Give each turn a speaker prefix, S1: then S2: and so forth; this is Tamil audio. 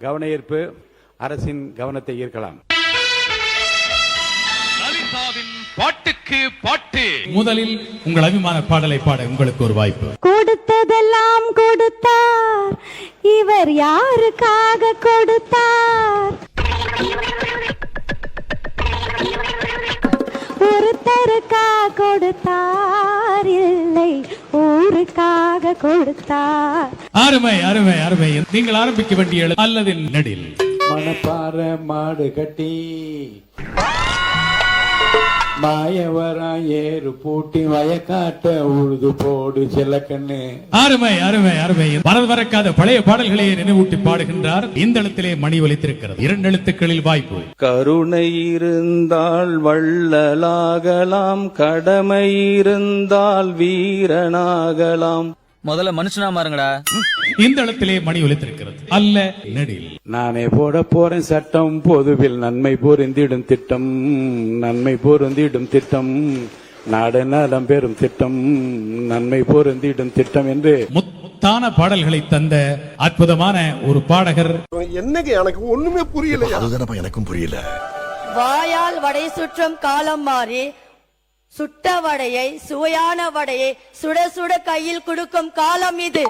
S1: கவன ஈர்ப்பு அரசின் கவனத்தை ஈர்க்கலாம்.
S2: லலிதாவின் பாட்டுக்கு பாட்டு.
S3: முதலில் உங்கள் அபிமான பாடலை பாட உங்களுக்கு ஒரு வாய்ப்பு.
S4: கொடுத்ததெல்லாம் கொடுத்தார், இவர் யாருக்காக கொடுத்தார்? ஒருத்தருக்கா கொடுத்தார், இல்லை ஊருக்காக கொடுத்தார்.
S3: அருமை அருமை அருமை. நீங்கள் ஆரம்பிக்க வேண்டிய அல்லது நெடில்.
S1: மணப்பாற மாடு கட்டி மாயவரா ஏறு பூட்டி வயக்காட்ட உழுது போடு செல்லக்கண்ணு.
S3: அருமை அருமை அருமை. மறந்து மறக்காத பழைய பாடல்களை நினைவூட்டி பாடுகின்றார். இந்த எழுத்திலே மணி ஒலித்திருக்கிறது. 2 எழுத்துக்களில் வாய்ப்பு.
S5: கருணை இருந்தால் வள்ளலாகலாம், கடமை இருந்தால் வீரனாகலாம்.
S6: முதல்ல மனுஷனா மாறுங்கடா.
S3: இந்த இடத்திலே மணி ஒலித்திருக்கிறது. அல்ல நெடில்.
S1: நானே போட போறேன் சட்டம், பொதுவில் நன்மை பொருந்திடும் திட்டம், நன்மை பொருந்திடும் திட்டம், நாடு நலம் பெறும் திட்டம், நன்மை பொருந்திடும் திட்டம் என்று
S3: முத்தான பாடல்களை தந்த அற்புதமான ஒரு பாடகர்.
S7: என்னங்க எனக்கு ஒண்ணுமே புரியல.
S8: அதுதானப்பா எனக்கும் புரியல.
S9: வாயால் வடை சுற்றும் காலம் மாறி சுட்ட வடையை, சுவையான வடையை சுட சுட கையில் கொடுக்கும் காலம் இது.